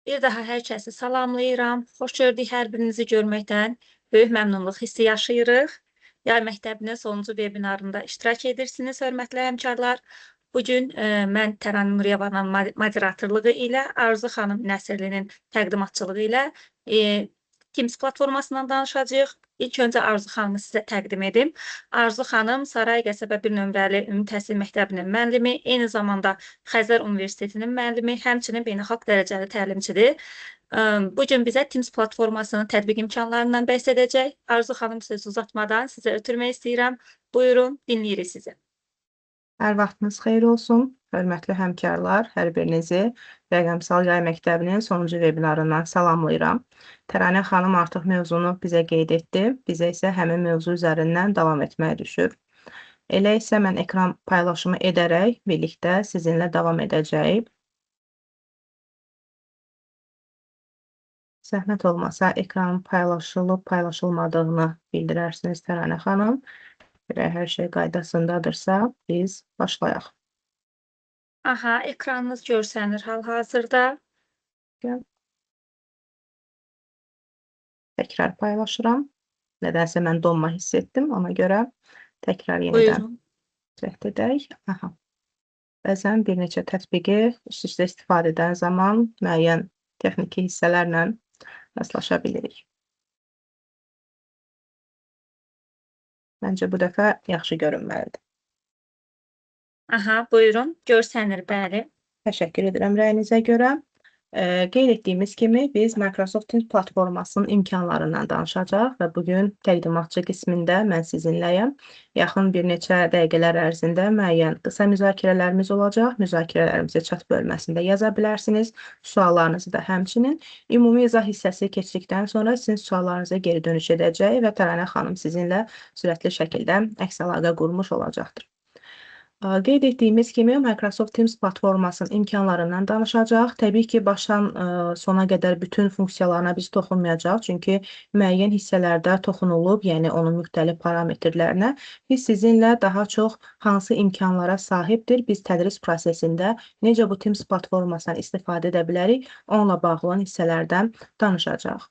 Bir daha hər kəsi salamlayıram. Xoş gördük hər birinizi görməkdən. Böyük məmnunluq hissi yaşayırıq. Yay məktəbinin sonuncu vebinarında iştirak edirsiniz, hörmətli həmkarlar. Bugün mən Təran Nuriyevanın moderatorluğu ilə, Arzu xanım Nəsirlinin təqdimatçılığı ilə Teams platformasından danışacağıq. İlk öncə Arzu xanımı sizə təqdim edim. Arzu xanım Saray Qəsəbə 1 nömrəli Ümumi Təhsil Məktəbinin müəllimi, eyni zamanda Xəzər Universitetinin müəllimi, həmçinin beynəlxalq dərəcəli təlimçidir. Bugün bizə Teams platformasının tətbiq imkanlarından bəhs edəcək. Arzu xanım, söz uzatmadan sizə ötürmək istəyirəm. Buyurun, dinləyirik sizi. Hər vaxtınız xeyir olsun, hörmətli həmkarlar, hər birinizi Rəqəmsal Yay Məktəbinin sonuncu vebinarından salamlayıram. Təranə xanım artıq mövzunu bizə qeyd etdi, bizə isə həmin mövzu üzərindən davam etməyə düşür. Elə isə mən ekran paylaşımı edərək birlikdə sizinlə davam edəcəyik. Zəhmət olmasa ekranın paylaşılıb, paylaşılmadığını bildirərsiniz Təranə xanım. Hər şey qaydasındadırsa, biz başlayaq. Aha, ekranınız görsənir hal-hazırda. Təkrar paylaşıram. Nədənsə mən donma hiss etdim, ona görə təkrar yenidən cəhd edək. Aha. Bəzən bir neçə tətbiqi üst-üstə istifadə edən zaman müəyyən texniki hissələrlə rastlaşa bilirik. Məncə bu dəfə yaxşı görünməlidir. Aha, buyurun, görsənir, bəli. Təşəkkür edirəm rəyinizə görə. Qeyd etdiyimiz kimi biz Microsoft Teams platformasının imkanlarından danışacaq və bugün təqdimatçı qismində mən sizinləyəm. Yaxın bir neçə dəqiqələr ərzində müəyyən qısa müzakirələrimiz olacaq. Müzakirələrimizi chat bölməsində yaza bilərsiniz. Suallarınızı da həmçinin. Ümumi izah hissəsi keçdikdən sonra sizin suallarınıza geri dönüş edəcək və Təranə xanım sizinlə sürətli şəkildə əks əlaqə qurmuş olacaqdır. Qeyd etdiyimiz kimi Microsoft Teams platformasının imkanlarından danışacaq. Təbii ki, başdan sona qədər bütün funksiyalarına biz toxunmayacaq. Çünki müəyyən hissələrdə toxunulub, yəni onun müxtəlif parametrlərinə. Biz sizinlə daha çox hansı imkanlara sahibdir, biz tədris prosesində necə bu Teams platformasından istifadə edə bilərik, onunla bağlı olan hissələrdən danışacaq.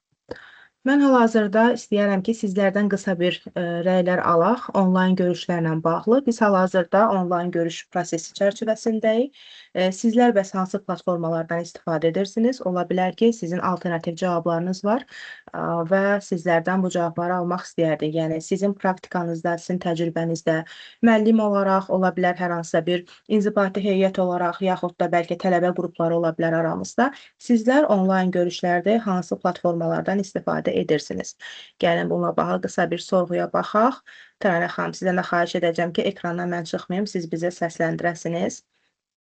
Mən hal-hazırda istəyərəm ki, sizlərdən qısa bir rəylər alaq onlayn görüşlərlə bağlı. Biz hal-hazırda onlayn görüş prosesi çərçivəsindəyik. Sizlər bəs hansı platformalardan istifadə edirsiniz? Ola bilər ki, sizin alternativ cavablarınız var və sizlərdən bu cavabları almaq istəyərdik. Yəni, sizin praktikanızda, sizin təcrübənizdə müəllim olaraq, ola bilər hər hansısa bir inzibati heyət olaraq, yaxud da bəlkə tələbə qrupları ola bilər aramızda. Sizlər onlayn görüşlərdə hansı platformalardan istifadə edirsiniz? Gəlin bununla bağlı qısa bir sorğuya baxaq. Təranə xanım, sizdən də xahiş edəcəm ki, ekrandan mən çıxmayım, siz bizə səsləndirəsiniz.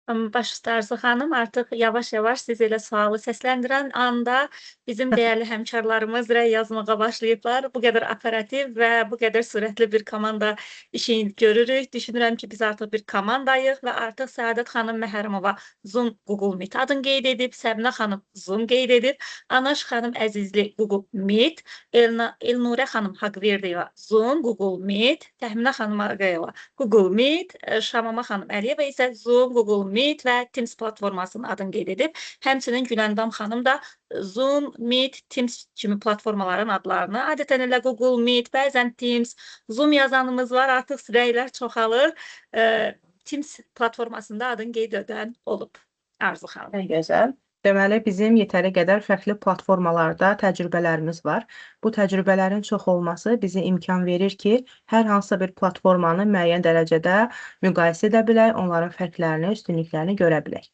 Baş üstə Arzu xanım, artıq yavaş-yavaş siz elə sualı səsləndirən anda bizim dəyərli həmkarlarımız rəy yazmağa başlayıblar. Bu qədər operativ və bu qədər sürətli bir komanda işini görürük. Düşünürəm ki, biz artıq bir komandayıq və artıq Səadət xanım Məhərrəmova Zoom Google Meet adını qeyd edib, Səbinə xanım Zoom qeyd edib, Anaş xanım Əzizli Google Meet, Elnurə xanım Haqverdiyeva Zoom Google Meet, Təxminə xanım Ağayeva Google Meet, Şamama xanım Əliyeva isə Zoom Google Meet və Teams platformasının adını qeyd edib. Həmçinin Güləndam xanım da Zoom, Meet, Teams kimi platformaların adlarını, adətən elə Google Meet, bəzən Teams, Zoom yazanımız var, artıq rəylər çoxalır. Teams platformasında adını qeyd edən olub. Arzu xanım. Gözəl. Deməli, bizim yetəri qədər fərqli platformalarda təcrübələrimiz var. Bu təcrübələrin çox olması bizə imkan verir ki, hər hansısa bir platformanı müəyyən dərəcədə müqayisə edə bilək, onların fərqlərini, üstünlüklərini görə bilək.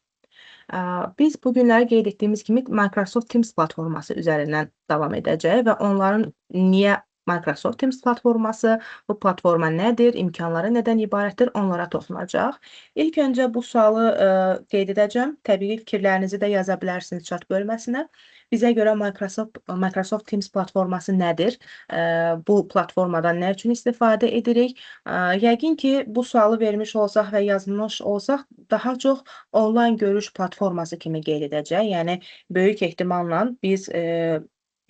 Biz bu günləri qeyd etdiyimiz kimi Microsoft Teams platforması üzərindən davam edəcək və onların niyə Microsoft Teams platforması, bu platforma nədir, imkanları nədən ibarətdir, onlara toxunacaq. İlk öncə bu sualı qeyd edəcəm. Təbii fikirlərinizi də yaza bilərsiniz chat bölməsinə. Bizə görə Microsoft Teams platforması nədir? Bu platformadan nə üçün istifadə edirik? Yəqin ki, bu sualı vermiş olsaq və yazmış olsaq, daha çox onlayn görüş platforması kimi qeyd edəcək. Yəni, böyük ehtimalla biz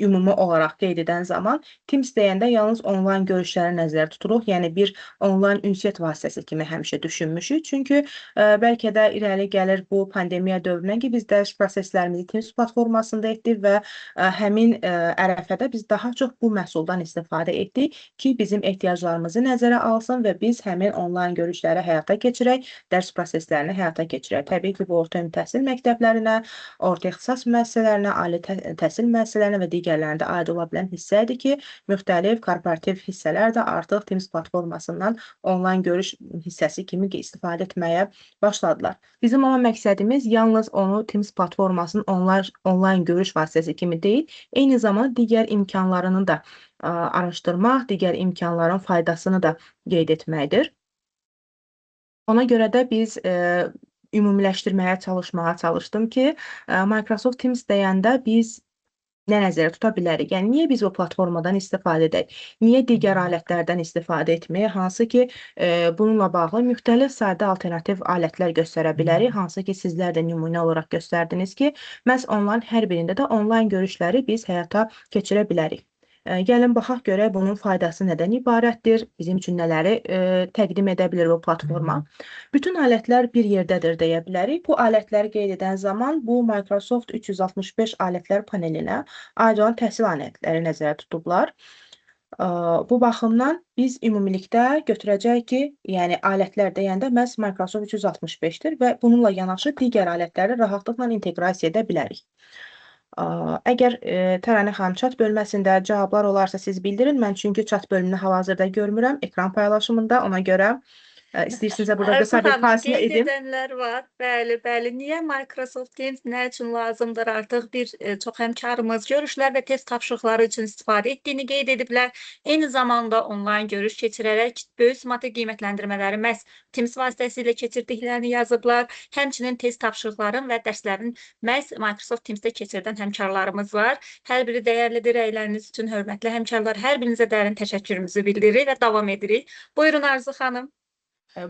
ümumi olaraq qeyd edən zaman Teams deyəndə yalnız onlayn görüşləri nəzərdə tuturuq. Yəni bir onlayn ünsiyyət vasitəsi kimi həmişə düşünmüşük. Çünki bəlkə də irəli gəlir bu pandemiya dövrünə ki, biz dərs proseslərimizi Teams platformasında etdik və həmin ərəfədə biz daha çox bu məhsuldan istifadə etdik ki, bizim ehtiyaclarımızı nəzərə alsın və biz həmin onlayn görüşləri həyata keçirək, dərs proseslərini həyata keçirək. Təbii ki, bu orta təhsil məktəblərinə, orta ixtisas müəssisələrinə, ali təhsil müəssisələrinə və digərlərində aid ola bilən hissədir ki, müxtəlif korporativ hissələr də artıq Teams platformasından onlayn görüş hissəsi kimi istifadə etməyə başladılar. Bizim amma məqsədimiz yalnız onu Teams platformasının onlayn görüş vasitəsi kimi deyil, eyni zamanda digər imkanlarını da araşdırmaq, digər imkanların faydasını da qeyd etməkdir. Ona görə də biz ümumiləşdirməyə çalışdım ki, Microsoft Teams deyəndə biz nə nəzərdə tuta bilərik? Yəni, niyə biz o platformadan istifadə edək? Niyə digər alətlərdən istifadə etməyə? Hansı ki, bununla bağlı müxtəlif sayda alternativ alətlər göstərə bilərik. Hansı ki, sizlər də nümunə olaraq göstərdiniz ki, məhz onların hər birində də onlayn görüşləri biz həyata keçirə bilərik. Gəlin baxaq görək bunun faydası nədən ibarətdir, bizim üçün nələri təqdim edə bilir bu platforma. Bütün alətlər bir yerdədir deyə bilərik. Bu alətləri qeyd edən zaman bu Microsoft 365 alətlər panelinə aid olan təhsil alətləri nəzərdə tutublar. Bu baxımdan biz ümumilikdə götürəcək ki, yəni alətlər deyəndə məhz Microsoft 365-dir və bununla yanaşı digər alətləri rahatlıqla inteqrasiya edə bilərik. Əgər Təranə xanım chat bölməsində cavablar olarsa siz bildirin. Mən çünki chat bölümünü hal-hazırda görmürəm ekran paylaşımında. Ona görə istəyirsinizsə burada qısa bir fasilə Qeyd edim. edənlər var. Bəli. Niyə Microsoft Teams nə üçün lazımdır? Artıq bir çox həmkarımız görüşlər və test tapşırıqları üçün istifadə etdiyini qeyd ediblər. Eyni zamanda onlayn görüş keçirərək böyük summa qiymətləndirmələri məhz Teams vasitəsilə keçirdiklərini yazıblar. Həmçinin test tapşırıqların və dərslərin məhz Microsoft Teams-də keçirdən həmkarlarımız var. Hər biri dəyərlidir. Rəyləriniz üçün hörmətli həmkarlar. Hər birinizə dərin təşəkkürümüzü bildiririk və davam edirik. Buyurun Arzu xanım.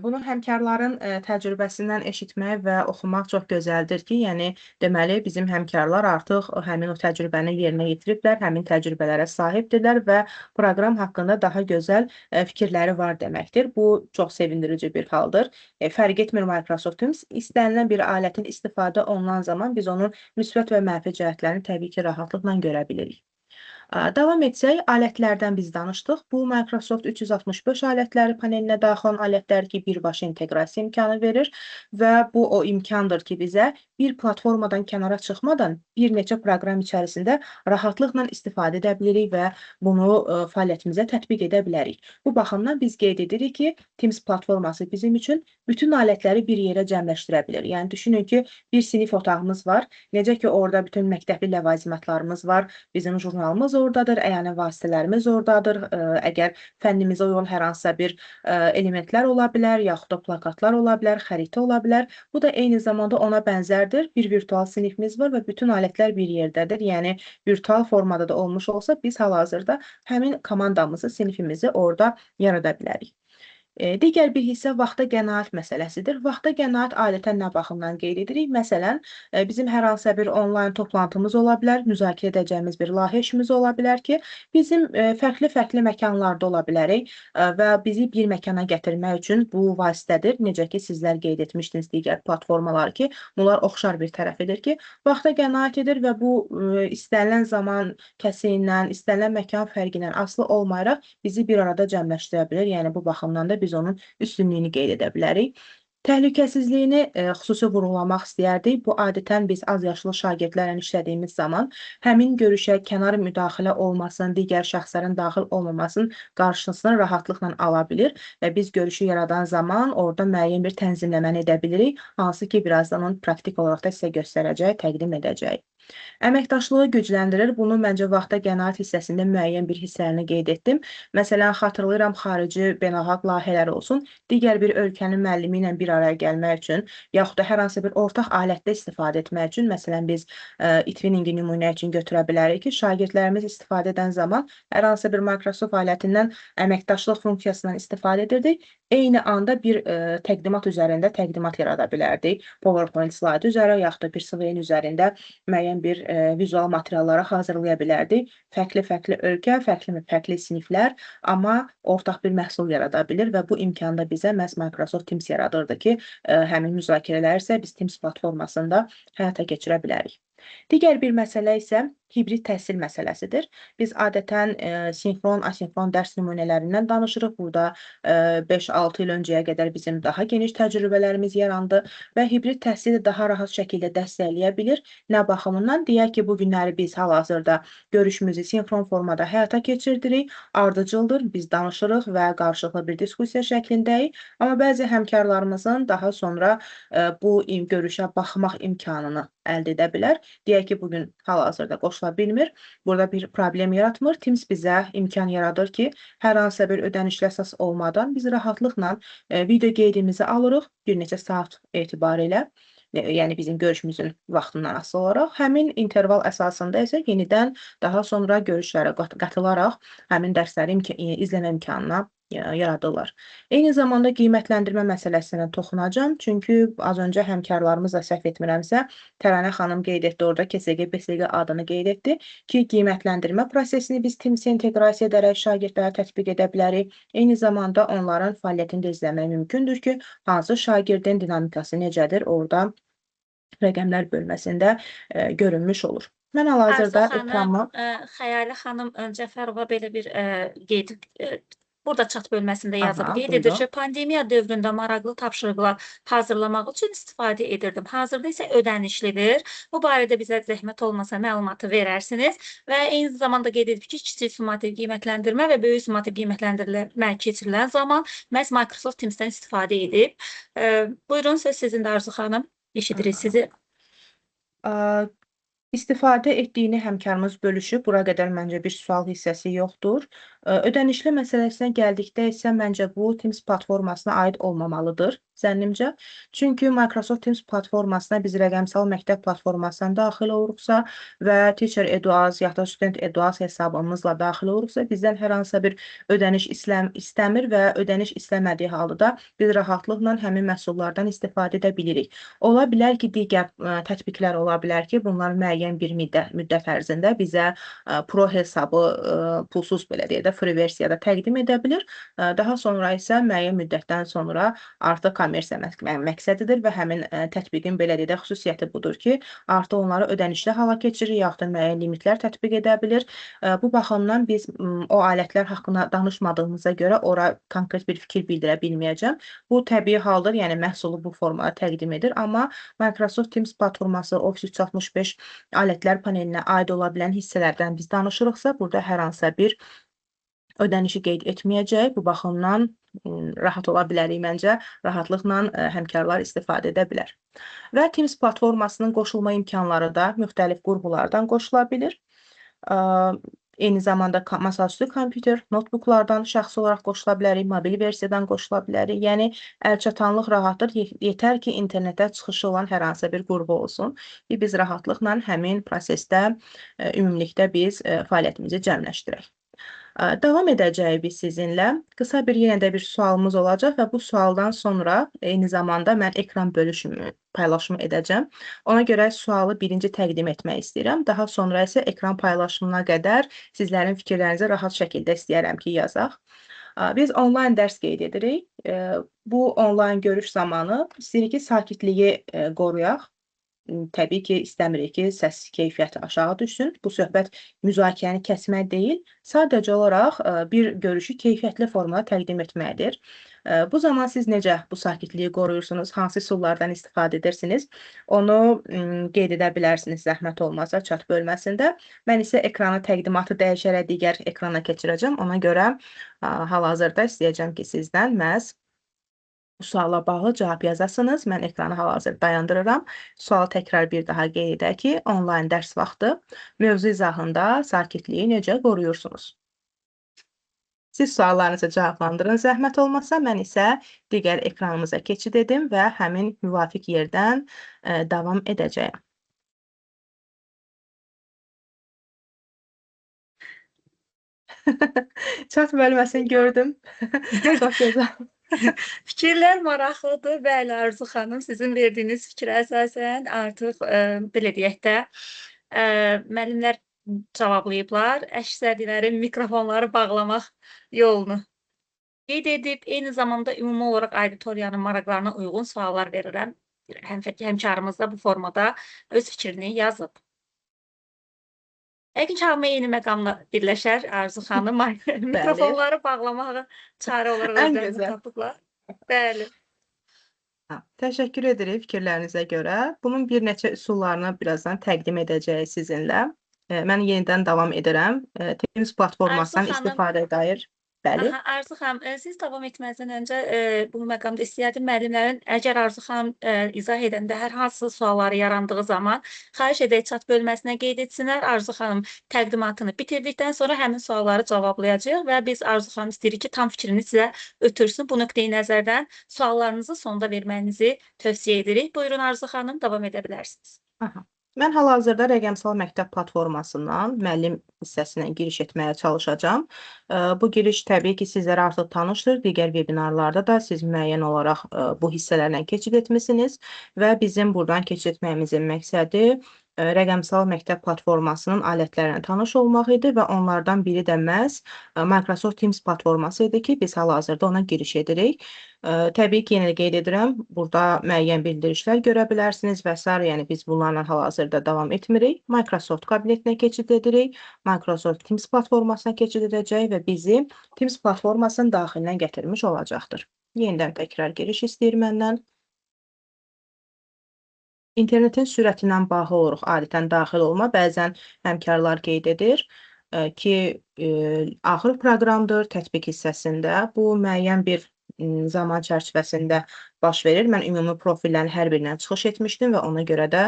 Bunu həmkarların təcrübəsindən eşitmək və oxumaq çox gözəldir ki, yəni deməli bizim həmkarlar artıq həmin o təcrübəni yerinə yetiriblər, həmin təcrübələrə sahibdirlər və proqram haqqında daha gözəl fikirləri var deməkdir. Bu çox sevindirici bir haldır. Fərq etmir Microsoft Teams, istənilən bir alətin istifadə olunan zaman biz onun müsbət və mənfi cəhətlərini təbii ki, rahatlıqla görə bilirik. Davam etsək, alətlərdən biz danışdıq. Bu, Microsoft 365 alətləri panelinə daxil olan alətlər ki, birbaşa inteqrasiya imkanı verir və bu o imkandır ki, bizə bir platformadan kənara çıxmadan bir neçə proqram içərisində rahatlıqla istifadə edə bilirik və bunu fəaliyyətimizə tətbiq edə bilərik. Bu baxımdan biz qeyd edirik ki, Teams platforması bizim üçün bütün alətləri bir yerə cəmləşdirə bilir. Yəni, düşünün ki, bir sinif otağımız var. Necə ki, orada bütün məktəbli ləvazimatlarımız var, bizim jurnalımız oradadır, əyani vasitələrimiz oradadır. Əgər fənnimizə uyğun hər hansısa bir elementlər ola bilər, yaxud da plakatlar ola bilər, xəritə ola bilər. Bu da eyni zamanda ona bənzərdir. Bir virtual sinifimiz var və bütün alətlər bir yerdədir. Yəni, virtual formada da olmuş olsa, biz hal-hazırda həmin komandamızı, sinifimizi orada yarada bilərik. Digər bir hissə vaxta qənaət məsələsidir. Vaxta qənaət adətən nə baxımdan qeyd edirik? Məsələn, bizim hər hansısa bir onlayn toplantımız ola bilər, müzakirə edəcəyimiz bir layihə işimiz ola bilər ki, bizim fərqli məkanlarda ola bilərik və bizi bir məkana gətirmək üçün bu vasitədir. Necə ki, sizlər qeyd etmişdiniz digər platformalar ki, bunlar oxşar bir tərəfidir ki, vaxta qənaət edir və bu istənilən zaman kəsiyindən, istənilən məkan fərqindən asılı olmayaraq bizi bir arada cəmləşdirə bilir. Yəni, bu baxımdan da biz onun üstünlüyünü qeyd edə bilərik. Təhlükəsizliyini xüsusi vurğulamaq istəyərdik. Bu, adətən biz az yaşlı şagirdlərlə işlədiyimiz zaman həmin görüşə kənar müdaxilə olmasın, digər şəxslərin daxil olmamasının qarşısını rahatlıqla ala bilir və biz görüşü yaradan zaman orada müəyyən bir tənzimləməni edə bilirik, hansı ki, birazdan onu praktik olaraq da sizə göstərəcək, təqdim edəcək. Əməkdaşlığı gücləndirir. Bunu məncə vaxta qənaət hissəsində müəyyən bir hissələrini qeyd etdim. Məsələn, xatırlayıram, xarici beynəlxalq layihələr olsun, digər bir ölkənin müəllimi ilə bir araya gəlmək üçün, yaxud da hər hansı bir ortaq alətdə istifadə etmək üçün, məsələn, biz e-twinningi nümunə üçün götürə bilərik ki, şagirdlərimiz istifadə edən zaman hər hansı bir Microsoft alətindən əməkdaşlıq funksiyasından istifadə edirdik. eyni anda bir təqdimat üzərində təqdimat yarada bilərdik. PowerPoint slaydı üzərə, yaxud da bir Swain üzərində müəyyən bir vizual materialları hazırlaya bilərdik. Fərqli-fərqli ölkə, fərqli siniflər, amma ortaq bir məhsul yarada bilir və bu imkanı da bizə məhz Microsoft Teams yaradırdı ki, həmin müzakirələri isə biz Teams platformasında həyata keçirə bilərik. Digər bir məsələ isə hibrid təhsil məsələsidir. Biz adətən sinxron, asinxron dərs nümunələrindən danışırıq. Burada 5-6 il öncəyə qədər bizim daha geniş təcrübələrimiz yarandı və hibrid təhsili daha rahat şəkildə dəstəkləyə bilir. Nə baxımından? Deyək ki, bu günləri biz hal-hazırda görüşümüzü sinxron formada həyata keçirdirik. Ardıcıldır, biz danışırıq və qarşılıqlı bir diskussiya şəklindəyik. Amma bəzi həmkarlarımızın daha sonra bu görüşə baxmaq imkanını əldə edə bilər. Deyək ki, bugün hal-hazırda qoşula bilmir. Burada bir problem yaratmır. Teams bizə imkan yaradır ki, hər hansısa bir ödənişli əsas olmadan biz rahatlıqla video qeydimizi alırıq bir neçə saat etibarilə. Yəni bizim görüşümüzün vaxtından asılı olaraq həmin interval əsasında isə yenidən daha sonra görüşlərə qatılaraq həmin dərsləri izləmə imkanına yaradırlar. Eyni zamanda qiymətləndirmə məsələsinə toxunacağım. Çünki az öncə həmkarlarımız da səhv etmirəmsə, Təranə xanım qeyd etdi, orada KSG, BSG adını qeyd etdi ki, qiymətləndirmə prosesini biz Teams-ə inteqrasiya edərək şagirdlərə tətbiq edə bilərik. Eyni zamanda onların fəaliyyətini də izləmək mümkündür ki, hansı şagirdin dinamikası necədir, orada rəqəmlər bölməsində görünmüş olur. Mən hal-hazırda ekranımı... Xəyalə xanım Cəfərova belə bir qeyd burada çat bölməsində yazıb. Qeyd buyurun. edir ki, pandemiya dövründə maraqlı tapşırıqlar hazırlamaq üçün istifadə edirdim. Hazırda isə ödənişlidir. Bu barədə bizə zəhmət olmasa məlumatı verərsiniz və eyni zamanda qeyd edib ki, kiçik summativ qiymətləndirmə və böyük summativ qiymətləndirmə keçirilən zaman məhz Microsoft Teams-dən istifadə edib. Buyurun, söz sizindir Arzu xanım. Eşidirik sizi. İstifadə etdiyini həmkarımız bölüşüb. Bura qədər məncə bir sual hissəsi yoxdur. Ödənişli məsələsinə gəldikdə isə məncə bu Teams platformasına aid olmamalıdır zənnimcə. Çünki Microsoft Teams platformasına biz rəqəmsal məktəb platformasından daxil oluruqsa və Teacher Eduaz yaxud da Student Eduaz hesabımızla daxil oluruqsa, bizdən hər hansısa bir ödəniş istəmir və ödəniş istəmədiyi halda biz rahatlıqla həmin məhsullardan istifadə edə bilirik. Ola bilər ki, digər tətbiqlər ola bilər ki, bunlar müəyyən bir müddət ərzində bizə pro hesabı pulsuz belə deyək də free versiyada təqdim edə bilir. Daha sonra isə müəyyən müddətdən sonra artıq kommersiya məqsədidir və həmin tətbiqin belə deyək də xüsusiyyəti budur ki, artıq onları ödənişli hala keçirir, yaxud da müəyyən limitlər tətbiq edə bilir. Bu baxımdan biz o alətlər haqqında danışmadığımıza görə ora konkret bir fikir bildirə bilməyəcəm. Bu təbii haldır, yəni məhsulu bu formada təqdim edir, amma Microsoft Teams platforması Office 365 alətlər panelinə aid ola bilən hissələrdən biz danışırıqsa, burada hər hansısa bir ödənişi qeyd etməyəcək. Bu baxımdan rahat ola bilərik məncə. Rahatlıqla həmkarlar istifadə edə bilər. Və Teams platformasının qoşulma imkanları da müxtəlif qurğulardan qoşula bilir. Eyni zamanda masaüstü kompüter, notebooklardan şəxsi olaraq qoşula bilərik, mobil versiyadan qoşula bilərik. Yəni, əlçatanlıq rahatdır. Yetər ki, internetə çıxışı olan hər hansısa bir qurğu olsun. Biz rahatlıqla həmin prosesdə ümumilikdə biz fəaliyyətimizi cəmləşdirək. Davam edəcəyik biz sizinlə. Qısa bir yenə də bir sualımız olacaq və bu sualdan sonra eyni zamanda mən ekran paylaşımı edəcəm. Ona görə sualı birinci təqdim etmək istəyirəm. Daha sonra isə ekran paylaşımına qədər sizlərin fikirlərinizi rahat şəkildə istəyərəm ki, yazaq. Biz onlayn dərs qeyd edirik. Bu onlayn görüş zamanı istəyirik ki, sakitliyi qoruyaq. Təbii ki, istəmirik ki, səs keyfiyyəti aşağı düşsün. Bu söhbət müzakirəni kəsmək deyil, sadəcə olaraq bir görüşü keyfiyyətli formada təqdim etməkdir. Bu zaman siz necə bu sakitliyi qoruyursunuz, hansı üsullardan istifadə edirsiniz, onu qeyd edə bilərsiniz zəhmət olmasa chat bölməsində. Mən isə ekranı təqdimatı dəyişərək digər ekrana keçirəcəm. Ona görə hal-hazırda istəyəcəm ki, sizdən məhz bu suala bağlı cavab yazasınız. Mən ekranı hal-hazırda dayandırıram. Sualı təkrar bir daha qeyd edək ki, onlayn dərs vaxtı mövzu izahında sakitliyi necə qoruyursunuz? Siz suallarınızı cavablandırın zəhmət olmasa, mən isə digər ekranımıza keçid edim və həmin müvafiq yerdən davam edəcəyəm. Chat bölməsini gördüm. Çox gözəl. Fikirlər maraqlıdır. Bəli, Arzu xanım, sizin verdiyiniz fikrə əsasən artıq, belə deyək də, müəllimlər cavablayıblar. Əksəriləri mikrofonları bağlamaq yolunu qeyd edib, eyni zamanda ümumi olaraq auditoriyanın maraqlarına uyğun suallar verirəm. Həmkarımız da bu formada öz fikrini yazıb. Yəqin ki, hamı eyni məqamla birləşər Arzu xanım. Bəli, Mikrofonları bağlamağı çarə olaraq ən özlərinə gözəl. tapıblar. Bəli. Təşəkkür edirik fikirlərinizə görə. Bunun bir neçə üsullarını birazdan təqdim edəcəyik sizinlə. Mən yenidən davam edirəm. Teams Arzu platformasından xanım, istifadəyə dair. Bəli. aha, Arzu xanım, siz davam etməzdən öncə bu məqamda istəyərdim müəllimlərin, əgər Arzu xanım izah edəndə hər hansı sualları yarandığı zaman, xahiş edək chat bölməsinə qeyd etsinlər. Arzu xanım təqdimatını bitirdikdən sonra həmin sualları cavablayacağıq və biz Arzu xanım istəyirik ki, tam fikrini sizə ötürsün. Bu nöqteyi nəzərdən suallarınızı sonda verməyinizi tövsiyə edirik. Buyurun Arzu xanım, davam edə bilərsiniz. Aha. Mən hal-hazırda rəqəmsal məktəb platformasından müəllim hissəsinə giriş etməyə çalışacağam. Bu giriş təbii ki, sizlərə artıq tanışdır. Digər webinarlarda da siz müəyyən olaraq bu hissələrlə keçid etmisiniz və bizim buradan keçid etməyimizin məqsədi rəqəmsal məktəb platformasının alətlərinə tanış olmaq idi və onlardan biri də məhz Microsoft Teams platforması idi ki, biz hal-hazırda ona giriş edirik. Təbii ki, yenə də qeyd edirəm, burada müəyyən bildirişlər görə bilərsiniz və s. Yəni biz bunlarla hal-hazırda davam etmirik. Microsoft kabinetinə keçid edirik. Microsoft Teams platformasına keçid edəcək və bizi Teams platformasının daxilinə gətirmiş olacaqdır. Yenidən təkrar giriş istəyir məndən. İnternetin sürətindən bağlı olaraq adətən daxil olma bəzən həmkarlar qeyd edir ki, axır proqramdır, tətbiq hissəsində bu müəyyən bir zaman çərçivəsində baş verir. Mən ümumi profillərin hər birindən çıxış etmişdim və ona görə də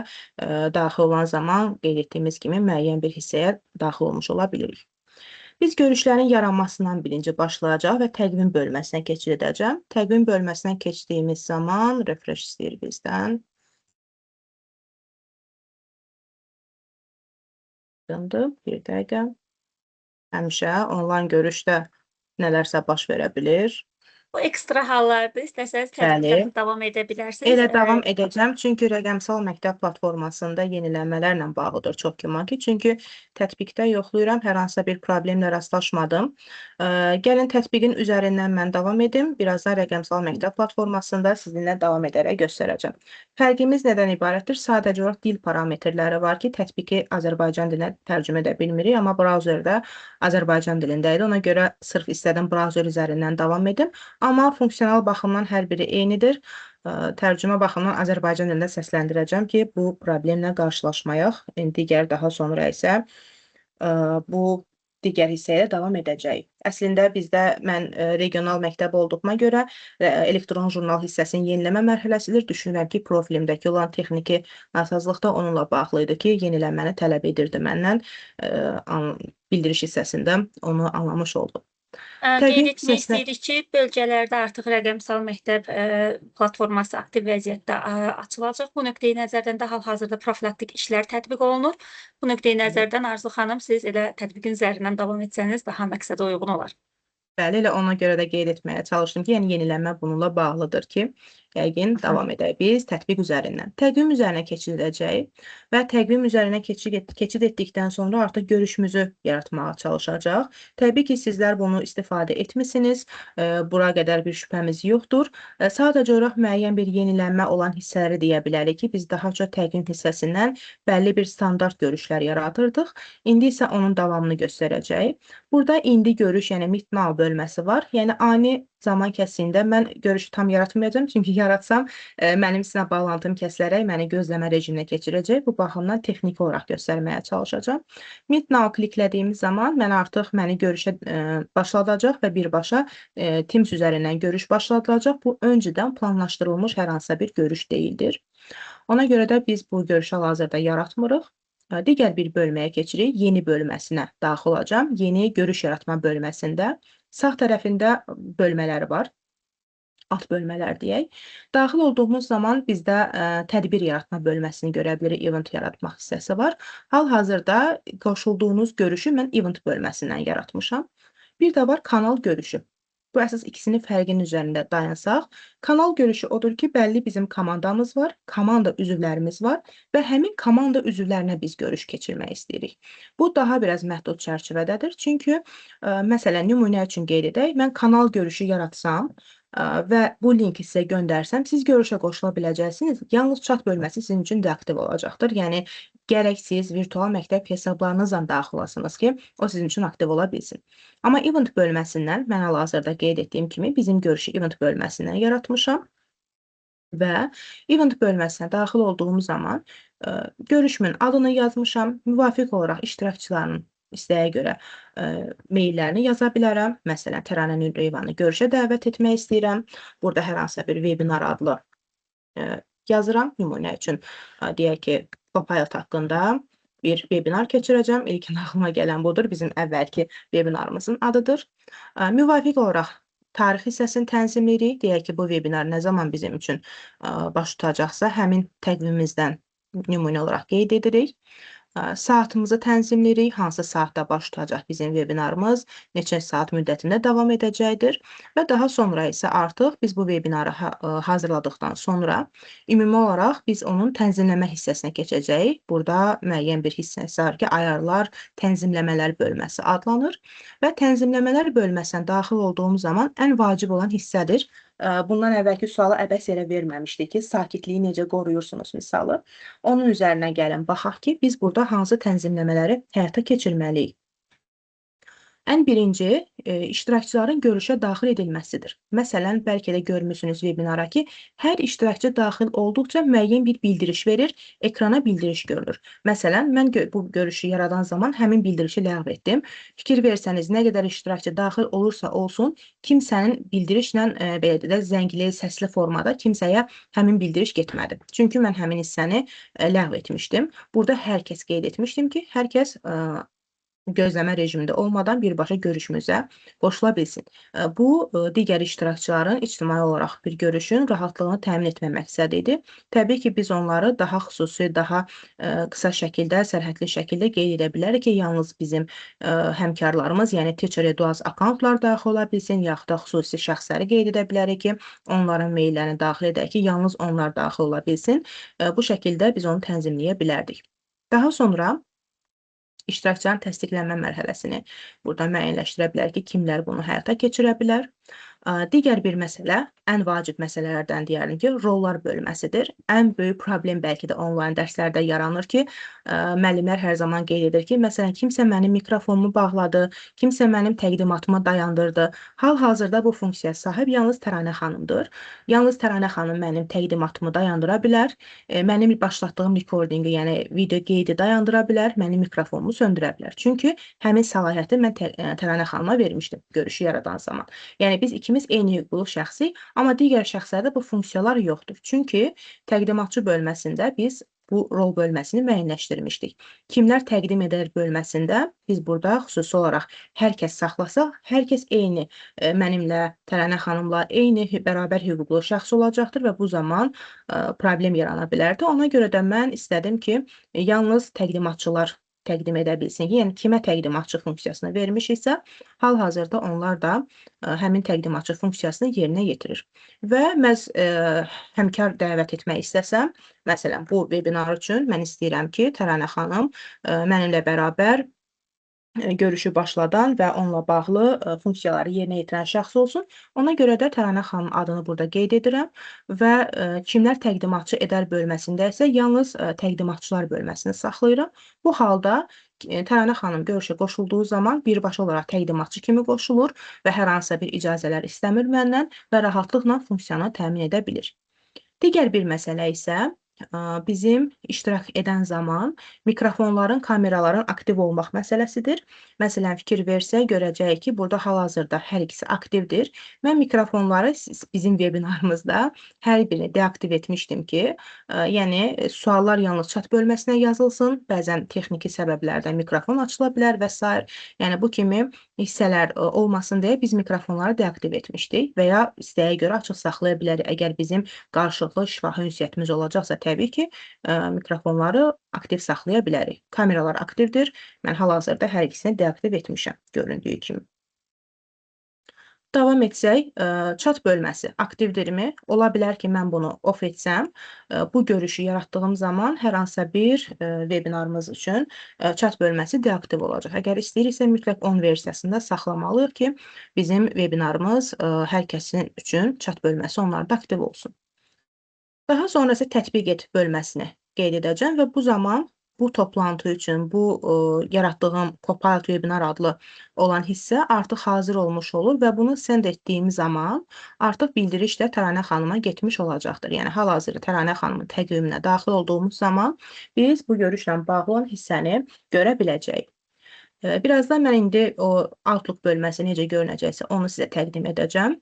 daxil olan zaman qeyd etdiyimiz kimi müəyyən bir hissəyə daxil olmuş ola bilirik. Biz görüşlərin yaranmasından birinci başlayacaq və təqvim bölməsinə keçid edəcəm. Təqvim bölməsinə keçdiyimiz zaman refresh istəyir bizdən. Bir dəqiqə. Həmişə onlayn görüşdə nələrsə baş verə bilir. Bu ekstra hallardır. İstəsəniz tədqiqata davam edə bilərsiniz. Elə davam edəcəm, çünki rəqəmsal məktəb platformasında yenilənmələrlə bağlıdır çox güman ki, çünki tətbiqdə yoxlayıram, hər hansısa bir problemlə rastlaşmadım. Gəlin tətbiqin üzərindən mən davam edim, birazdan rəqəmsal məktəb platformasında sizinlə davam edərək göstərəcəm. Fərqimiz nədən ibarətdir? Sadəcə olaraq dil parametrləri var ki, tətbiqi Azərbaycan dilinə tərcümə edə bilmirik, amma brauzerdə Azərbaycan dilində idi, ona görə sırf istədim brauzer üzərindən davam edim. Amma funksional baxımdan hər biri eynidir. Tərcümə baxımından Azərbaycan dilində səsləndirəcəm ki, bu problemlə qarşılaşmayaq. Digər daha sonra isə bu digər hissəyə davam edəcəyik. Əslində bizdə mən regional məktəb olduğuma görə elektron jurnal hissəsinin yeniləmə mərhələsidir. Düşünürəm ki, profilimdəki olan texniki nasazlıq da onunla bağlı idi ki, yenilənməni tələb edirdi məndən. Bildiriş hissəsində onu anlamış oldum. Qeyd etmək istəyirik ki, bölgələrdə artıq rəqəmsal məktəb platforması aktiv vəziyyətdə açılacaq. Bu nöqteyi nəzərdən də hal-hazırda profilaktik işlər tətbiq olunur. Bu nöqteyi nəzərdən Arzu xanım, siz elə tətbiqin üzərindən davam etsəniz daha məqsədə uyğun olar. Bəli, elə ona görə də qeyd etməyə çalışdım ki, yəni yenilənmə bununla bağlıdır ki, yəqin davam edək biz tətbiq üzərindən. Təqvim üzərinə keçid edəcəyik və təqvim üzərinə keçid etdikdən sonra artıq görüşümüzü yaratmağa çalışacaq. Təbii ki, sizlər bunu istifadə etmisiniz, bura qədər bir şübhəmiz yoxdur. Sadəcə olaraq müəyyən bir yenilənmə olan hissələri deyə bilərik ki, biz daha çox təqvim hissəsindən bəlli bir standart görüşlər yaradırdıq. İndi isə onun davamını göstərəcəyik. Burada indi görüş, yəni meet now bölməsi var. Yəni ani zaman kəsiyində mən görüşü tam yaratmayacağam, çünki yaratsam mənim sizinlə bağlantım kəsilərək məni gözləmə rejiminə keçirəcək. Bu baxımdan texniki olaraq göstərməyə çalışacağam. Meet now kliklədiyimiz zaman mən artıq məni görüşə başladacaq və birbaşa Teams üzərindən görüş başladılacaq. Bu öncədən planlaşdırılmış hər hansısa bir görüş deyildir. Ona görə də biz bu görüşü hal-hazırda yaratmırıq. Digər bir bölməyə keçirik. Yeni bölməsinə daxil olacağam. Yeni görüş yaratma bölməsində sağ tərəfində bölmələri var. Alt bölmələr deyək. Daxil olduğumuz zaman bizdə tədbir yaratma bölməsini görə bilirik. Event yaratmaq hissəsi var. Hal-hazırda qoşulduğunuz görüşü mən event bölməsindən yaratmışam. Bir də var kanal görüşü. Bu əsas ikisinin fərqinin üzərində dayansaq, kanal görüşü odur ki, bəlli bizim komandamız var, komanda üzvlərimiz var və həmin komanda üzvlərinə biz görüş keçirmək istəyirik. Bu daha biraz məhdud çərçivədədir. Çünki məsələn, nümunə üçün qeyd edək, mən kanal görüşü yaratsam və bu linki sizə göndərsəm, siz görüşə qoşula biləcəksiniz. Yalnız chat bölməsi sizin üçün deaktiv olacaqdır. Yəni, gərək siz virtual məktəb hesablarınızla daxil olasınız ki, o sizin üçün aktiv ola bilsin. Amma event bölməsindən, mən hal-hazırda qeyd etdiyim kimi, bizim görüşü event bölməsindən yaratmışam və event bölməsinə daxil olduğum zaman görüşümün adını yazmışam, müvafiq olaraq iştirakçıların istəyə görə maillərini yaza bilərəm. Məsələn, Təranə Nureyvanı görüşə dəvət etmək istəyirəm. Burada hər hansısa bir webinar adlı yazıram. Nümunə üçün deyək ki, Copilot haqqında bir webinar keçirəcəm. İlkin ağlıma gələn budur. Bizim əvvəlki webinarımızın adıdır. Müvafiq olaraq tarix hissəsini tənzimləyirik. Deyək ki, bu webinar nə zaman bizim üçün baş tutacaqsa, həmin təqvimimizdən nümunə olaraq qeyd edirik. Saatımızı tənzimləyirik. Hansı saatda baş tutacaq bizim webinarımız, neçə saat müddətində davam edəcəkdir və daha sonra isə artıq biz bu webinarı hazırladıqdan sonra ümumi olaraq biz onun tənzimləmə hissəsinə keçəcəyik. Burada müəyyən bir hissəsi var ki, ayarlar, tənzimləmələr bölməsi adlanır və tənzimləmələr bölməsinə daxil olduğum zaman ən vacib olan hissədir. Bundan əvvəlki sualı əbəs yerə verməmişdik ki, sakitliyi necə qoruyursunuz misalı. Onun üzərinə gəlin, baxaq ki, biz burada hansı tənzimləmələri həyata keçirməliyik. Ən birinci, iştirakçıların görüşə daxil edilməsidir. Məsələn, bəlkə də görmüsünüz webinara ki, hər iştirakçı daxil olduqca müəyyən bir bildiriş verir, ekrana bildiriş görünür. Məsələn, mən bu görüşü yaradan zaman həmin bildirişi ləğv etdim. Fikir versəniz, nə qədər iştirakçı daxil olursa olsun, kimsənin bildirişlə, belə də zəngli, səsli formada kimsəyə həmin bildiriş getmədi. Çünki mən həmin hissəni ləğv etmişdim. Burada hər kəs qeyd etmişdim ki, hər kəs gözləmə rejimində olmadan birbaşa görüşümüzə qoşula bilsin. Bu, digər iştirakçıların ictimai olaraq bir görüşün rahatlığını təmin etmə məqsədi idi. Təbii ki, biz onları daha xüsusi, daha qısa şəkildə, sərhədli şəkildə qeyd edə bilərik ki, yalnız bizim həmkarlarımız, yəni Teacher Eduaz akkauntlar daxil ola bilsin, yaxud da xüsusi şəxsləri qeyd edə bilərik ki, onların maillərini daxil edək ki, yalnız onlar daxil ola bilsin. Bu şəkildə biz onu tənzimləyə bilərdik. Daha sonra iştirakçıların təsdiqlənmə mərhələsini burada müəyyənləşdirə bilər ki, kimlər bunu həyata keçirə bilər. Digər bir məsələ, ən vacib məsələlərdən deyəlim ki, rollar bölməsidir. Ən böyük problem bəlkə də onlayn dərslərdə yaranır ki, müəllimlər hər zaman qeyd edir ki, məsələn, kimsə mənim mikrofonumu bağladı, kimsə mənim təqdimatımı dayandırdı. Hal-hazırda bu funksiya sahib yalnız Təranə xanımdır. Yalnız Təranə xanım mənim təqdimatımı dayandıra bilər, mənim başlatdığım recordingi, yəni video qeydi dayandıra bilər, mənim mikrofonumu söndürə bilər. Çünki həmin səlahiyyəti mən Təranə xanıma vermişdim görüşü yaradan zaman. Yəni biz ikimiz eyni hüquqlu şəxsik, amma digər şəxslərdə bu funksiyalar yoxdur. Çünki təqdimatçı bölməsində biz bu rol bölməsini müəyyənləşdirmişdik. Kimlər təqdim edər bölməsində biz burada xüsusi olaraq hər kəs saxlasaq, hər kəs eyni mənimlə, Təranə xanımla eyni bərabər hüquqlu şəxs olacaqdır və bu zaman problem yarana bilərdi. Ona görə də mən istədim ki, yalnız təqdimatçılar təqdim edə bilsin. Yəni, kimə təqdimatçı funksiyasını vermişiksə, hal-hazırda onlar da həmin təqdimatçı funksiyasını yerinə yetirir. Və məhz həmkar dəvət etmək istəsəm, məsələn, bu webinar üçün mən istəyirəm ki, Təranə xanım mənimlə bərabər görüşü başladan və onunla bağlı funksiyaları yerinə yetirən şəxs olsun. Ona görə də Təranə xanım adını burada qeyd edirəm və kimlər təqdimatçı edər bölməsində isə yalnız təqdimatçılar bölməsini saxlayıram. Bu halda Təranə xanım görüşə qoşulduğu zaman birbaşa olaraq təqdimatçı kimi qoşulur və hər hansısa bir icazələr istəmir məndən və rahatlıqla funksiyanı təmin edə bilir. Digər bir məsələ isə bizim iştirak edən zaman mikrofonların, kameraların aktiv olmaq məsələsidir. Məsələn, fikir versək, görəcəyik ki, burada hal-hazırda hər ikisi aktivdir. Mən mikrofonları bizim webinarımızda hər birini deaktiv etmişdim ki, yəni suallar yalnız chat bölməsinə yazılsın, bəzən texniki səbəblərdən mikrofon açıla bilər və s. Yəni, bu kimi hissələr olmasın deyə biz mikrofonları deaktiv etmişdik və ya istəyə görə açıq saxlaya bilərik. Əgər bizim qarşılıqlı şifahi ünsiyyətimiz olacaqsa, təbii ki, mikrofonları aktiv saxlaya bilərik. Kameralar aktivdir. Mən hal-hazırda hər ikisini deaktiv etmişəm, göründüyü kimi. davam etsək, chat bölməsi aktivdirmi? Ola bilər ki, mən bunu off etsəm, bu görüşü yaratdığım zaman hər hansısa bir vebinarımız üçün chat bölməsi deaktiv olacaq. Əgər istəyiriksə, mütləq on versiyasında saxlamalıyıq ki, bizim vebinarımız hər kəsin üçün chat bölməsi onlarda aktiv olsun. Daha sonra isə tətbiq et bölməsini qeyd edəcəm və bu zaman bu toplantı üçün bu yaratdığım Copilot Webinar adlı olan hissə artıq hazır olmuş olur və bunu send etdiyim zaman artıq bildiriş də Təranə xanıma getmiş olacaqdır. Yəni hal-hazırda Təranə xanımın təqviminə daxil olduğumuz zaman biz bu görüşlə bağlı olan hissəni görə biləcəyik. Birazdan mən indi o Outlook bölməsi necə görünəcəksə onu sizə təqdim edəcəm.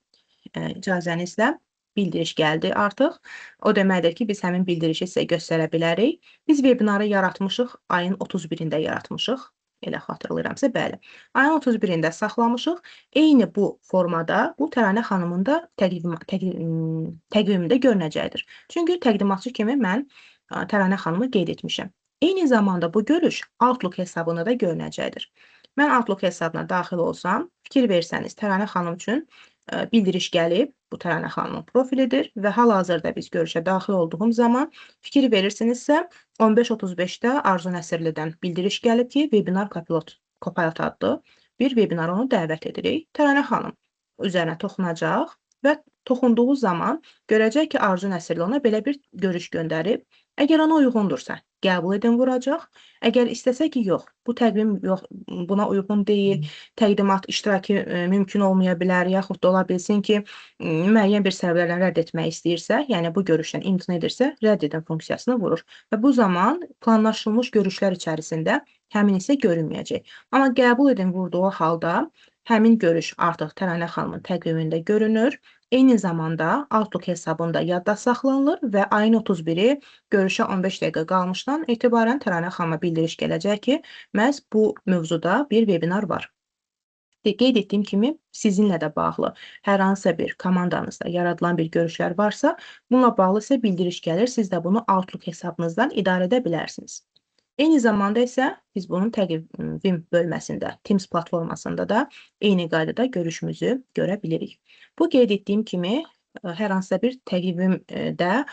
İcazənizlə. Bildiriş gəldi artıq. O deməkdir ki, biz həmin bildirişi sizə göstərə bilərik. Biz webinarı yaratmışıq, ayın 31-də yaratmışıq. Elə xatırlayıramsa, bəli. Ayın 31-də saxlamışıq. Eyni bu formada bu Təranə xanımın da təqvimində görünəcəkdir. Çünki təqdimatçı kimi mən Təranə xanımı qeyd etmişəm. Eyni zamanda bu görüş Outlook hesabında da görünəcəkdir. Mən Outlook hesabına daxil olsam, fikir versəniz, Təranə xanım üçün bildiriş gəlib, bu Təranə xanımın profilidir və hal-hazırda biz görüşə daxil olduğum zaman fikir verirsinizsə 15:35-də Arzu Nəsirlidən bildiriş gəlib ki, Webinar Copilot adlı bir webinar onu dəvət edirik. Təranə xanım üzərinə toxunacaq və toxunduğu zaman görəcək ki, Arzu Nəsirli ona belə bir görüş göndərib. Əgər ona uyğundursa, qəbul edin vuracaq. Əgər istəsə ki, yox, bu təqvim yox, buna uyğun deyil, təqdimat iştirakı mümkün olmaya bilər, yaxud da ola bilsin ki, müəyyən bir səbəblərlə rədd etmək istəyirsə, yəni bu görüşdən imtina edirsə, rədd edin funksiyasını vurur. Və bu zaman planlaşdırılmış görüşlər içərisində həmin hissə görünməyəcək. Amma qəbul edin vurduğu halda həmin görüş artıq Təranə xanımın təqvimində görünür. Eyni zamanda Outlook hesabında yadda saxlanılır və ayın 31-i görüşə 15 dəqiqə qalmışdan etibarən Təranə xanıma bildiriş gələcək ki, məhz bu mövzuda bir webinar var. Qeyd etdiyim kimi, sizinlə də bağlı hər hansısa bir komandanızda yaradılan bir görüşlər varsa, bununla bağlı isə bildiriş gəlir, siz də bunu Outlook hesabınızdan idarə edə bilərsiniz. Eyni zamanda isə biz bunun təqvim bölməsində, Teams platformasında da eyni qaydada görüşümüzü görə bilirik. Bu qeyd etdiyim kimi, hər hansısa bir təqvimdə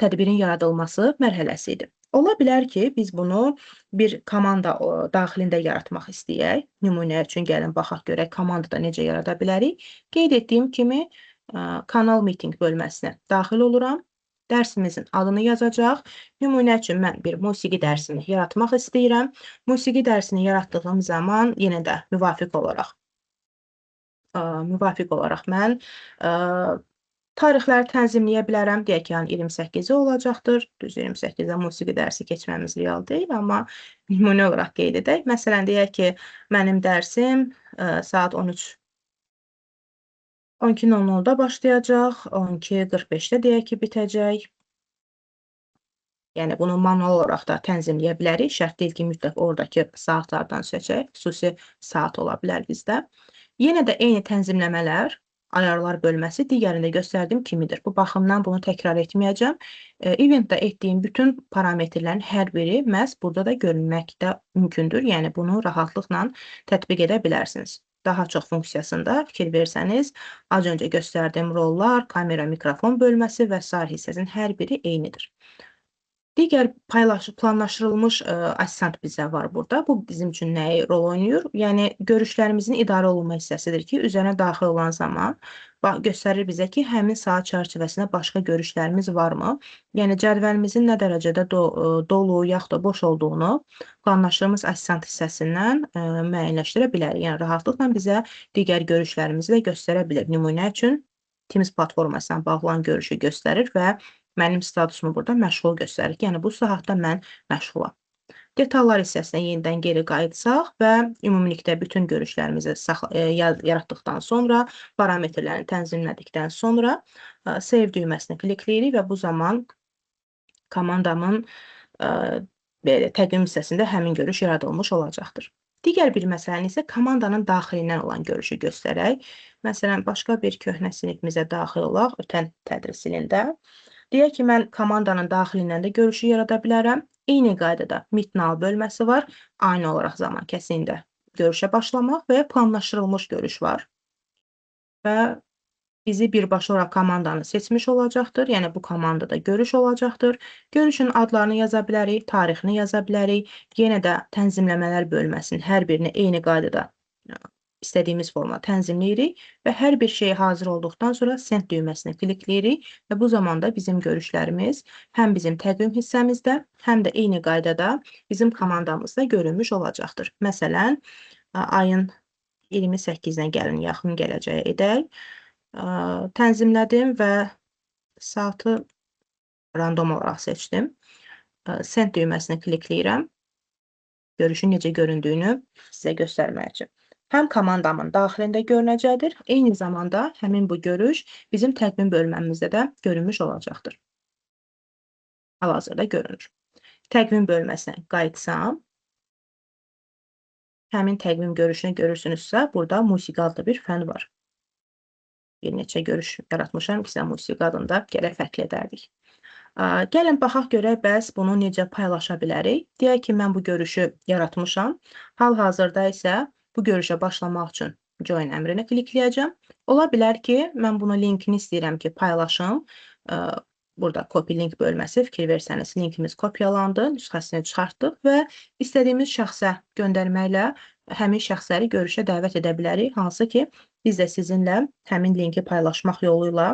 tədbirin yaradılması mərhələsidir. Ola bilər ki, biz bunu bir komanda daxilində yaratmaq istəyək. Nümunə üçün gəlin baxaq görək komandada necə yarada bilərik. Qeyd etdiyim kimi, kanal meeting bölməsinə daxil oluram. Dərsimizin adını yazacaq. Nümunə üçün mən bir musiqi dərsini yaratmaq istəyirəm. Musiqi dərsini yaratdığım zaman yenə də müvafiq olaraq mən tarixləri tənzimləyə bilərəm. Deyək ki, 28-i olacaqdır. Düz 28-də musiqi dərsi keçməmiz real deyil, amma nümunə olaraq qeyd edək. Məsələn, deyək ki, mənim dərsim saat 12:00-da başlayacaq, 12:45-də deyək ki, bitəcək. Yəni, bunu manual olaraq da tənzimləyə bilərik. Şərt deyil ki, mütləq oradakı saatlardan seçək. Xüsusi saat ola bilər bizdə. Yenə də eyni tənzimləmələr, ayarlar bölməsi digərində göstərdiyim kimidir. Bu baxımdan bunu təkrar etməyəcəm. Eventdə etdiyim bütün parametrlərin hər biri məhz burada da görünməkdə mümkündür. Yəni, bunu rahatlıqla tətbiq edə bilərsiniz. Daha çox funksiyasında fikir versəniz, az öncə göstərdiyim rollar, kamera, mikrofon bölməsi və s. hissəsinin hər biri eynidir. Digər planlaşdırılmış assistant bizə var burada. Bu bizim üçün nəyi rol oynayır? Yəni, görüşlərimizin idarə olunma hissəsidir ki, üzərinə daxil olan zaman göstərir bizə ki, həmin saat çərçivəsində başqa görüşlərimiz varmı? Yəni, cədvəlimizin nə dərəcədə dolu, yaxud da boş olduğunu planlaşdırılmış assistant hissəsindən müəyyənləşdirə bilərik. Yəni, rahatlıqla bizə digər görüşlərimizi də göstərə bilir. Nümunə üçün Teams platformasına bağlı olan görüşü göstərir və mənim statusumu burada məşğul göstərir. Yəni, bu saatda mən məşğulam. Detallar hissəsinə yenidən geri qayıtsaq və ümumilikdə bütün görüşlərimizi yaratdıqdan sonra, parametrlərini tənzimlədikdən sonra save düyməsini klikləyirik və bu zaman komandamın təqvim hissəsində həmin görüş yaradılmış olacaqdır. Digər bir məsələni isə komandanın daxilindən olan görüşü göstərək. Məsələn, başqa bir köhnə sinifimizə daxil olaq, ötən tədris ilində. Deyək ki, mən komandanın daxilindən də görüşü yarada bilərəm. Eyni qaydada Meet-Now bölməsi var. Aynı olaraq zaman kəsiyində görüşə başlamaq və planlaşdırılmış görüş var. və bizi birbaşa olaraq komandanı seçmiş olacaqdır. Yəni bu komandada görüş olacaqdır. Görüşün adlarını yaza bilərik, tarixini yaza bilərik. Yenə də tənzimləmələr bölməsinin hər birini eyni qaydada istədiyimiz formada tənzimləyirik və hər bir şey hazır olduqdan sonra send düyməsini klikləyirik və bu zamanda bizim görüşlərimiz həm bizim təqvim hissəmizdə, həm də eyni qaydada bizim komandamızda görünmüş olacaqdır. Məsələn, ayın 28-nə gəlin, yaxın gələcəyə edək. Tənzimlədim və saatı random olaraq seçdim. Send düyməsini klikləyirəm. Görüşün necə göründüyünü sizə göstərmək üçün. Həm komandamın daxilində görünəcəkdir, eyni zamanda həmin bu görüş bizim təqvim bölməmizdə də görünmüş olacaqdır. Hal-hazırda görünür. Təqvim bölməsinə qayıtsam, həmin təqvim görüşünü görürsünüzsə, burada musiqi adlı bir fən var. Bir neçə görüş yaratmışam ki, sizə musiqi adında gərək fərqli edərdik. Gəlin baxaq görək, bəs bunu necə paylaşa bilərik. Deyək ki, mən bu görüşü yaratmışam. Hal-hazırda isə bu görüşə başlamaq üçün join əmrini klikləyəcəm. Ola bilər ki, mən bunu linkini istəyirəm ki, paylaşım. Burada copy link bölməsi, fikir versəniz, linkimiz kopyalandı, nüsxəsini çıxartdıq və istədiyimiz şəxsə göndərməklə həmin şəxsləri görüşə dəvət edə bilərik. Hansı ki, biz də sizinlə həmin linki paylaşmaq yolu ilə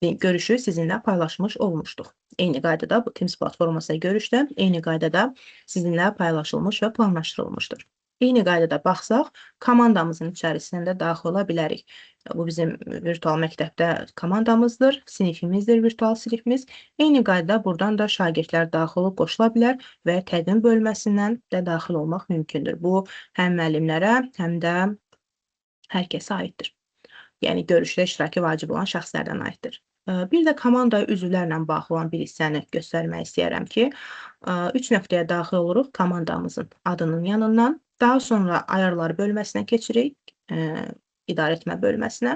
görüşü sizinlə paylaşmış olmuşduq. Eyni qaydada bu Teams platformasında görüşdə eyni qaydada sizinlə paylaşılmış və planlaşdırılmışdır. Eyni qaydada baxsaq, komandamızın içərisində daxil ola bilərik. Bu bizim virtual məktəbdə komandamızdır, sinifimizdir, virtual sinifimiz. Eyni qaydada buradan da şagirdlər daxil olub qoşula bilər və təqvim bölməsindən də daxil olmaq mümkündür. Bu həm müəllimlərə, həm də hər kəsə aiddir. Yəni görüşdə iştirakı vacib olan şəxslərdən aiddir. Bir də komanda üzvlərlə bağlı olan bir hissəni göstərmək istəyirəm ki, 3 nöqtəyə daxil oluruq komandamızın adının yanından. Daha sonra ayarlar bölməsinə keçirik, idarə etmə bölməsinə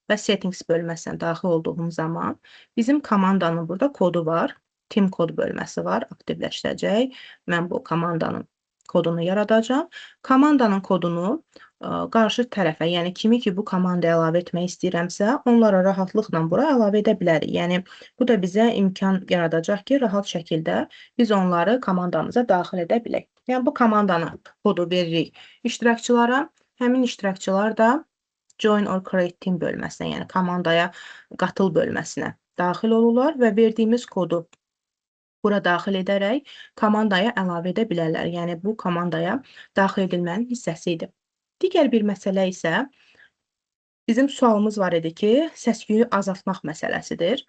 və settings bölməsinə daxil olduğum zaman bizim komandanın burada kodu var, team kod bölməsi var, aktivləşdirəcək. Mən bu komandanın kodunu yaradacağam. Komandanın kodunu qarşı tərəfə, yəni kimi ki bu komandaya əlavə etmək istəyirəmsə, onlara rahatlıqla bura əlavə edə bilərik. Yəni bu da bizə imkan yaradacaq ki, rahat şəkildə biz onları komandamıza daxil edə bilək. Yəni bu komandanın kodu veririk iştirakçılara. Həmin iştirakçılar da join or create team bölməsinə, yəni komandaya qatıl bölməsinə daxil olurlar və verdiyimiz kodu bura daxil edərək komandaya əlavə edə bilərlər. Yəni bu komandaya daxil edilmənin hissəsi idi. Digər bir məsələ isə bizim sualımız var idi ki, səs-küyü azaltmaq məsələsidir.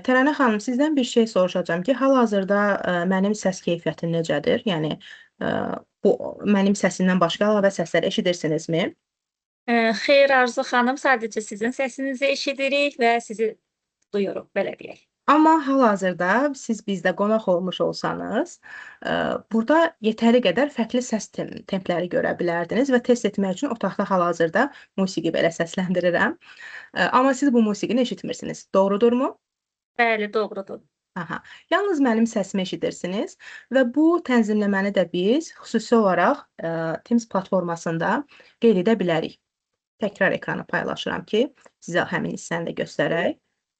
Təranə xanım, sizdən bir şey soruşacağam ki, hal-hazırda mənim səs keyfiyyətim necədir? Yəni bu mənim səsimdən başqa əlavə səslər eşidirsinizmi? Xeyr Arzu xanım, sadəcə sizin səsinizi eşidirik və sizi duyuruq, belə deyək. Amma hal-hazırda siz bizdə qonaq olmuş olsanız, burada yetəri qədər fərqli səs templəri görə bilərdiniz və test etmək üçün otaqda hal-hazırda musiqi belə səsləndirirəm. Amma siz bu musiqini eşitmirsiniz, doğrudurmu? Bəli, doğrudur. Aha. Yalnız mənim səsimi eşidirsiniz və bu tənzimləməni də biz xüsusi olaraq Teams platformasında qeyd edə bilərik. Təkrar ekranı paylaşıram ki, sizə həmin hissəni də göstərək.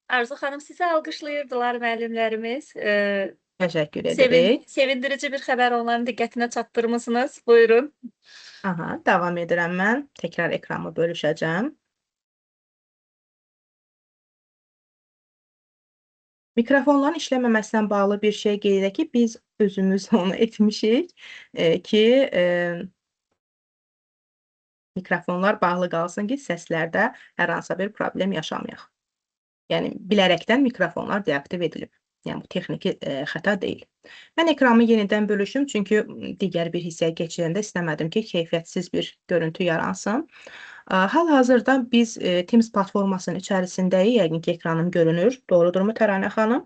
Arzu xanım, sizi alqışlayırdılar müəllimlərimiz. Təşəkkür edirik. Sevindirici bir xəbər onların diqqətinə çatdırmısınız. Buyurun. Aha, davam edirəm mən. Təkrar ekranımı bölüşəcəm. Mikrofonların işləməməsindən bağlı bir şey qeyd edək ki, biz özümüz onu etmişik ki, mikrofonlar bağlı qalsın ki, səslərdə hər hansısa bir problem yaşamayaq. Yəni, bilərəkdən mikrofonlar deaktiv edilib. Yəni, bu texniki xəta deyil. Mən ekranımı yenidən bölüşüm, çünki digər bir hissəyə keçirəndə istəmədim ki, keyfiyyətsiz bir görüntü yaransın. Hal-hazırda biz Teams platformasının içərisindəyik, yəqin ki, ekranım görünür. Doğrudurmu Təranə xanım?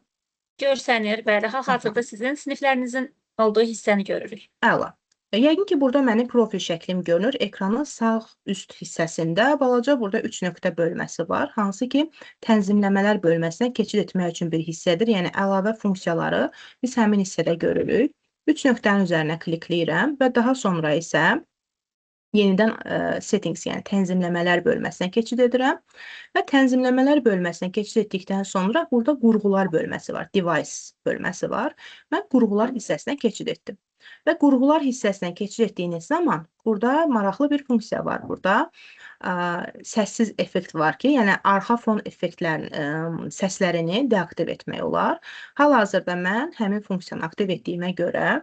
Görsənir, bəli. Hal-hazırda sizin siniflərinizin olduğu hissəni görürük. Əla. Yəqin ki, burada mənim profil şəklim görünür. Ekranın sağ üst hissəsində balaca burada 3 nöqtə bölməsi var. Hansı ki, tənzimləmələr bölməsinə keçid etmək üçün bir hissədir. Yəni, əlavə funksiyaları biz həmin hissədə görürük. 3 nöqtənin üzərinə klikləyirəm və daha sonra isə yenidən settings, yəni tənzimləmələr bölməsinə keçid edirəm və tənzimləmələr bölməsinə keçid etdikdən sonra burada qurğular bölməsi var, device bölməsi var. Mən qurğular hissəsinə keçid etdim. Və qurğular hissəsinə keçid etdiyiniz zaman burada maraqlı bir funksiya var. Burada səssiz effekt var ki, yəni arxa fon effektlərin səslərini deaktiv etmək olar. Hal-hazırda mən həmin funksiyanı aktiv etdiyimə görə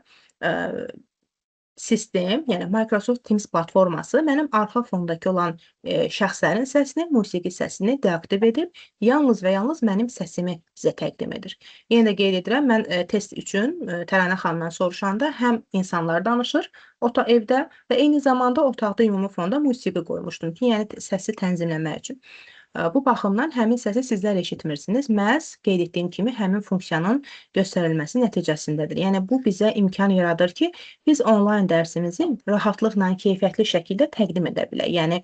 sistem, yəni Microsoft Teams platforması mənim arxa fondakı olan şəxslərin səsini, musiqi səsini deaktiv edib, yalnız və yalnız mənim səsimi sizə təqdim edir. Yenə də qeyd edirəm, mən test üçün Təranə xanımdan soruşanda həm insanlar danışır evdə və eyni zamanda otaqda ümumi fonda musiqi qoymuşdum ki, yəni səsi tənzimləmək üçün. Bu baxımdan həmin səsi sizlər eşitmirsiniz. Məhz qeyd etdiyim kimi həmin funksiyanın göstərilməsi nəticəsindədir. Yəni bu bizə imkan yaradır ki, biz onlayn dərsimizi rahatlıqla, keyfiyyətli şəkildə təqdim edə bilək. Yəni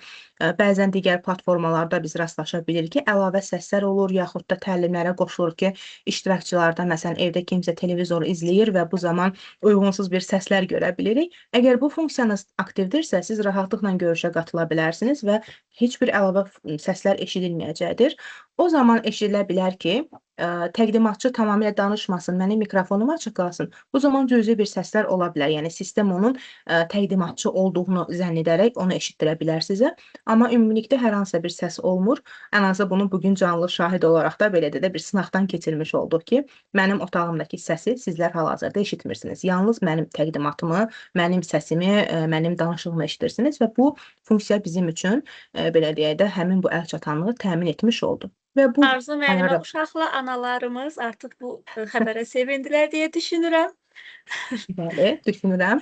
bəzən digər platformalarda biz rastlaşa bilirik ki, əlavə səslər olur, yaxud da təlimlərə qoşulur ki, iştirakçılarda məsələn evdə kimsə televizoru izləyir və bu zaman uyğunsuz bir səslər görə bilirik. Əgər bu funksiyanız aktivdirsə, siz rahatlıqla görüşə qatıla bilərsiniz və heç bir əlavə səslər eşidilməyəcəkdir. O zaman eşidilə bilər ki, təqdimatçı tamamilə danışmasın, mənim mikrofonum açıq qalsın. Bu zaman cüzi bir səslər ola bilər. Yəni sistem onun təqdimatçı olduğunu zənn edərək onu eşitdirə bilər sizə. Amma ümumilikdə hər hansısa bir səs olmur. Ən azı bunu bugün canlı şahid olaraq da belə də bir sınaqdan keçirmiş olduq ki, mənim otağımdakı səsi sizlər hal-hazırda eşitmirsiniz. Yalnız mənim təqdimatımı, mənim səsimi, mənim danışığımı eşidirsiniz və bu funksiya bizim üçün belə deyək də həmin bu əlçatanlığı təmin etmiş oldu. Və bu Arzu müəllimə, uşaqlı analarımız artıq bu xəbərə sevindilər deyə düşünürəm. Bəli, düşünürəm.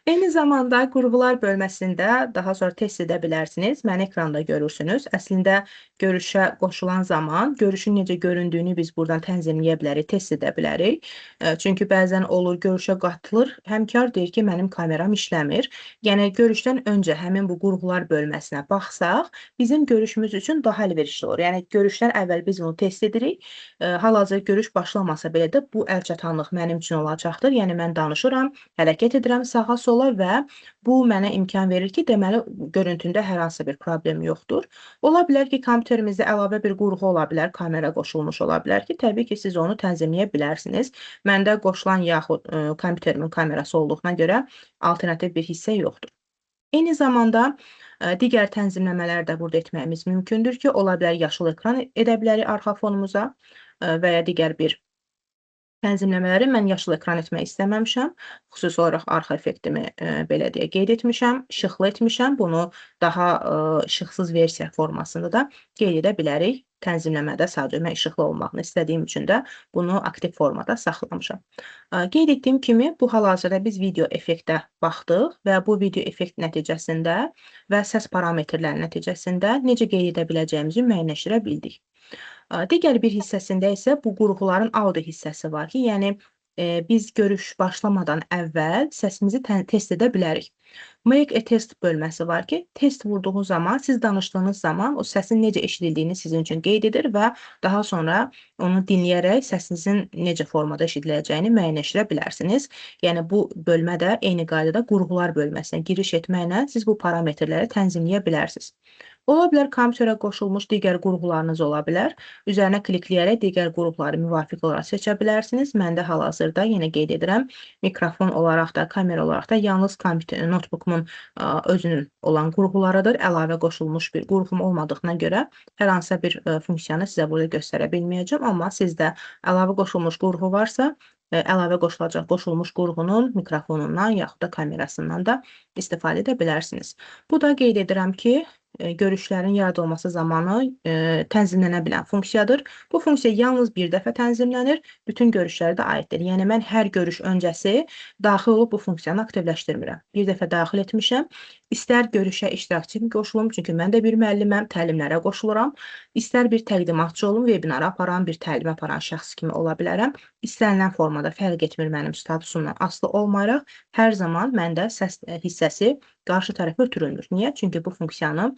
Eyni zamanda qurğular bölməsində daha sonra test edə bilərsiniz. Məni ekranda görürsünüz. Əslində görüşə qoşulan zaman görüşün necə göründüyünü biz buradan tənzimləyə bilərik, test edə bilərik. Çünki bəzən olur görüşə qatılır, həmkar deyir ki, mənim kameram işləmir. Yəni görüşdən öncə həmin bu qurğular bölməsinə baxsaq, bizim görüşümüz üçün daha əlverişli olur. Yəni görüşdən əvvəl biz bunu test edirik. Hal-hazırda görüş başlamasa belə də bu əlçatanlıq mənim üçün olacaqdır. Yəni mən danışıram, hərəkət edirəm sağa sola və bu mənə imkan verir ki, deməli görüntündə hər hansı bir problem yoxdur. Ola bilər ki, kompüterimizdə əlavə bir qurğu ola bilər, kamera qoşulmuş ola bilər ki, təbii ki, siz onu tənzimləyə bilərsiniz. Məndə qoşulan yaxud kompüterimin kamerası olduğuna görə alternativ bir hissə yoxdur. Eyni zamanda digər tənzimləmələr də burada etməyimiz mümkündür ki, ola bilər yaşıl ekran edə bilərik arxa fonumuza və ya digər bir tənzimləmələri mən yaşıl ekran etmək istəməmişəm. Xüsusi olaraq arxa effektimi belə deyə qeyd etmişəm, işıqlı etmişəm. Bunu daha işıqsız versiya formasında da qeyd edə bilərik. Tənzimləmədə sadəcə mən işıqlı olmağını istədiyim üçün də bunu aktiv formada saxlamışam. Qeyd etdiyim kimi bu hal-hazırda biz video effektə baxdıq və bu video effekt nəticəsində və səs parametrləri nəticəsində necə qeyd edə biləcəyimizi müəyyənləşdirə bildik. Digər bir hissəsində isə bu qurğuların audio hissəsi var ki, yəni biz görüş başlamadan əvvəl səsimizi test edə bilərik. Make a test bölməsi var ki, test vurduğu zaman, siz danışdığınız zaman o səsin necə eşidildiyini sizin üçün qeyd edir və daha sonra onu dinləyərək səsinizin necə formada eşidiləcəyini müəyyənləşdirə bilərsiniz. Yəni bu bölmə də eyni qaydada qurğular bölməsinə giriş etməklə siz bu parametrləri tənzimləyə bilərsiniz. Ola bilər kompüterə qoşulmuş digər qurğularınız ola bilər. Üzərinə klikləyərək digər qurğuları müvafiq olaraq seçə bilərsiniz. Məndə hal-hazırda yenə qeyd edirəm, mikrofon olaraq da, kamera olaraq da yalnız notebookumun özünün olan qurğularıdır. Əlavə qoşulmuş bir qurğum olmadığına görə hər hansısa bir funksiyanı sizə burada göstərə bilməyəcəm. Amma sizdə əlavə qoşulmuş qurğu varsa, əlavə qoşulmuş qurğunun mikrofonundan yaxud da kamerasından da istifadə edə bilərsiniz. Bu da qeyd edirəm ki, görüşlərin yaradılması zamanı tənzimlənə bilən funksiyadır. Bu funksiya yalnız bir dəfə tənzimlənir, bütün görüşlərə də aiddir. Yəni mən hər görüş öncəsi daxil olub bu funksiyanı aktivləşdirmirəm. Bir dəfə daxil etmişəm, istər görüşə iştirakçı kimi qoşulum, çünki mən də bir müəlliməm, təlimlərə qoşuluram. İstər bir təqdimatçı olum, webinara aparan, bir təlim aparan şəxs kimi ola bilərəm. İstənilən formada fərq etmir mənim statusumdan asılı olmayaraq, hər zaman məndə səs hissəsi qarşı tərəfə ötürülmür. Niyə? Çünki bu funksiyanı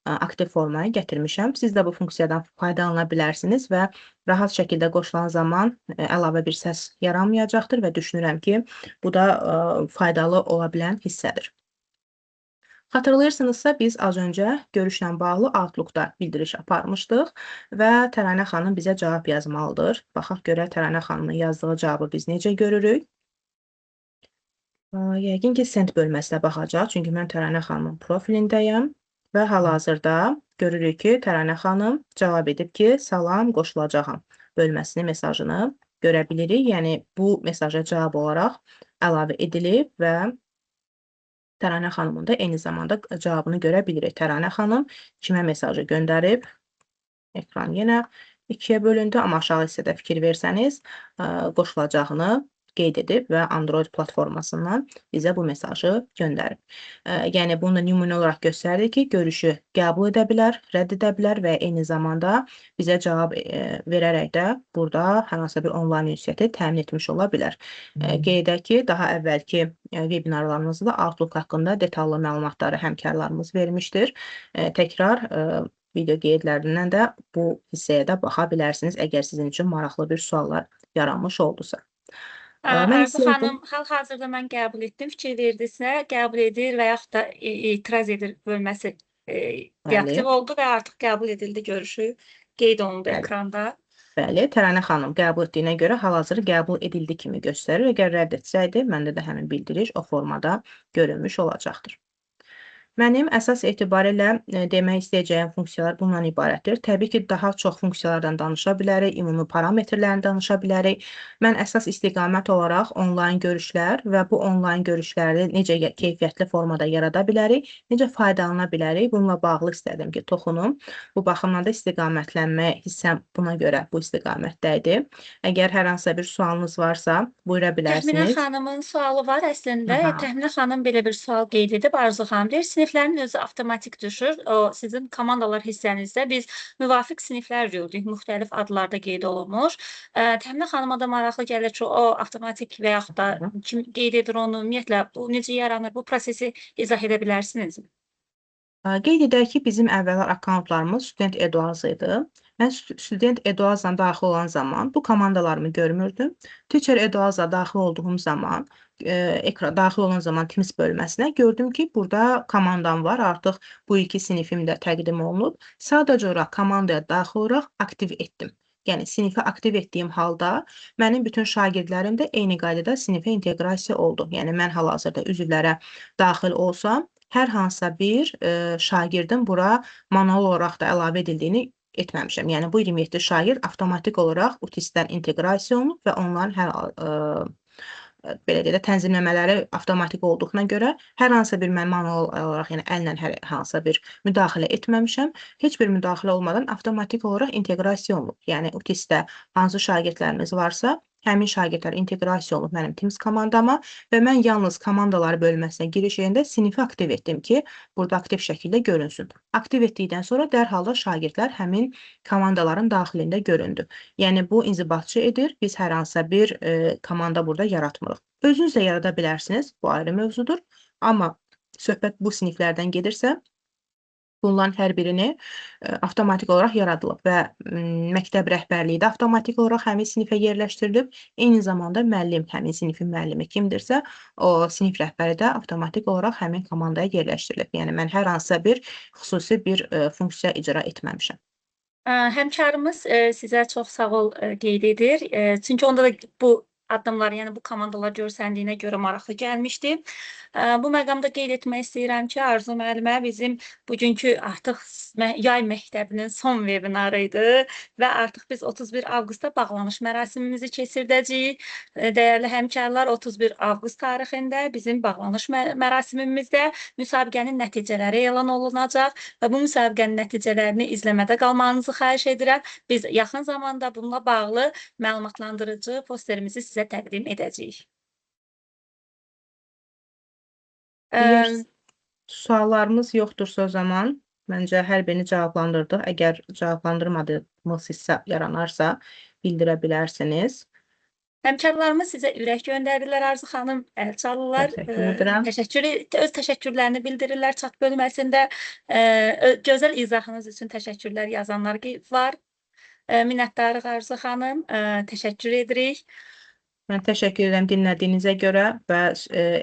aktiv formaya gətirmişəm. Siz də bu funksiyadan faydalana bilərsiniz və rahat şəkildə qoşulan zaman əlavə bir səs yaranmayacaqdır və düşünürəm ki, bu da faydalı ola bilən hissədir. Xatırlayırsınızsa biz az öncə görüşlə bağlı Outlook-da bildiriş aparmışdıq və Təranə xanım bizə cavab yazmalıdır. Baxaq görək Təranə xanımın yazdığı cavabı biz necə görürük. Yəqin ki, send bölməsinə baxacaq, çünki mən Təranə xanımın profilindəyəm və hal-hazırda görürük ki, Təranə xanım cavab edib ki, salam, qoşulacağam bölməsini, mesajını görə bilirik. Yəni, bu mesaja cavab olaraq əlavə edilib və Təranə xanımın da eyni zamanda cavabını görə bilirik. Təranə xanım kimə mesajı göndərib? Ekran yenə ikiyə bölündü, amma aşağı hissədə fikir versəniz, qoşulacağını qeyd edib və Android platformasından bizə bu mesajı göndərib. Yəni, bunu da nümunə olaraq göstərir ki, görüşü qəbul edə bilər, rədd edə bilər və eyni zamanda bizə cavab verərək də burada hər hansısa bir onlayn ünsiyyəti təmin etmiş ola bilər. Qeyd edək ki, daha əvvəlki vebinarlarımızda Outlook haqqında detallı məlumatları həmkarlarımız vermişdir. Təkrar video qeydlərindən də bu hissəyə də baxa bilərsiniz, əgər sizin üçün maraqlı bir suallar yaranmış oldusa. Arzu xanım, hal-hazırda mən qəbul etdim, fikir verdinizsə, qəbul edir və yaxud da etiraz edir bölməsi deaktiv oldu və artıq qəbul edildi görüşü qeyd olundu ekranda. Bəli, Təranə xanım qəbul etdiyinə görə hal-hazırda qəbul edildi kimi göstərir. Əgər rədd etsəydi, məndə də həmin bildiriş o formada görünmüş olacaqdır. Mənim əsas etibarilə demək istəyəcəyim funksiyalar bundan ibarətdir. Təbii ki, daha çox funksiyalardan danışa bilərik, ümumi parametrlərini danışa bilərik. Mən əsas istiqamət olaraq onlayn görüşlər və bu onlayn görüşləri necə keyfiyyətli formada yarada bilərik, necə faydalana bilərik, bununla bağlı istədim ki, toxunum. Bu baxımdan da istiqamətlənmə hissəm buna görə bu istiqamətdədir. Əgər hər hansısa bir sualınız varsa, buyura bilərsiniz. Təxminə xanımın sualı var əslində. Təxminə xanım belə bir sual qeyd edib, Arzu xanım deyir, siniflərin özü avtomatik düşür. O, sizin komandalar hissənizdə biz müvafiq siniflər gördük, müxtəlif adlarda qeyd olunmuş. Təxminə xanıma da maraqlı gəlir ki, o avtomatik və yaxud da kim qeyd edir onu, ümumiyyətlə, bu necə yaranır, bu prosesi izah edə bilərsinizmi? Qeyd edək ki, bizim əvvəllər akkauntlarımız Student Eduaz idi. Mən Student Eduazla daxil olan zaman bu komandalarımı görmürdüm. Teacher Eduazla daxil olduğum zaman, daxil olan zaman Teams bölməsinə gördüm ki, burada komandam var. Artıq bu ilki sinifim də təqdim olunub. Sadəcə olaraq komandaya daxil olaraq aktiv etdim. Yəni, sinifi aktiv etdiyim halda mənim bütün şagirdlərim də eyni qaydada sinifə inteqrasiya oldu. Yəni, mən hal-hazırda üzvlərə daxil olsam, hər hansısa bir şagirdin bura manual olaraq da əlavə edildiyini etməmişəm. Yəni, bu 27 şagird avtomatik olaraq UTIS-dən inteqrasiya olunub və onların belə deyə də tənzimləmələri avtomatik olduğuna görə hər hansısa bir mən manual olaraq, yəni əllə hər hansısa bir müdaxilə etməmişəm. Heç bir müdaxilə olmadan avtomatik olaraq inteqrasiya olunub. Yəni, UTIS-də hansı şagirdlərimiz varsa, həmin şagirdlər inteqrasiya olunub mənim Teams komandama və mən yalnız komandalar bölməsinə giriş edəndə sinifi aktiv etdim ki, burada aktiv şəkildə görünsün. Aktiv etdikdən sonra dərhal da şagirdlər həmin komandaların daxilində göründü. Yəni, bu inzibatçı edir, biz hər hansısa bir komanda burada yaratmırıq. Özünüz də yarada bilərsiniz, bu ayrı mövzudur. Amma söhbət bu siniflərdən gedirsə, bunların hər birini avtomatik olaraq yaradılıb və məktəb rəhbərliyi də avtomatik olaraq həmin sinifə yerləşdirilib. Eyni zamanda müəllim, həmin sinifin müəllimi kimdirsə, o sinif rəhbəri də avtomatik olaraq həmin komandaya yerləşdirilib. Yəni, mən hər hansısa bir xüsusi bir funksiya icra etməmişəm. Həmkarımız sizə çox sağ ol qeyd edir. Çünki onda da bu addımlar, yəni bu komandalar görsəndiyinə görə maraqlı gəlmişdi. Bu məqamda qeyd etmək istəyirəm ki, Arzu müəllimə bizim bugünkü artıq yay məktəbinin son vebinarı idi və artıq biz 31 avqustda bağlanış mərasimimizi keçirdəcəyik. Dəyərli həmkarlar, 31 avqust tarixində bizim bağlanış mərasimimizdə müsabiqənin nəticələri elan olunacaq və bu müsabiqənin nəticələrini izləmədə qalmanızı xahiş edirəm. Biz yaxın zamanda bununla bağlı məlumatlandırıcı posterimizi sizə təqdim edəcəyik. Suallarımız yoxdursa o zaman, məncə hər birini cavablandırdıq. Əgər cavablandırmadığımız hissə yaranarsa, bildirə bilərsiniz. Həmkarlarımız sizə ürək göndərirlər, Arzu xanım, əl çalırlar. Təşəkkür edirəm. Öz təşəkkürlərini bildirirlər chat bölməsində. Gözəl izahınız üçün təşəkkürlər yazanlar var. Minnətdarıq Arzu xanım, təşəkkür edirik. Mən təşəkkür edirəm dinlədiyinizə görə və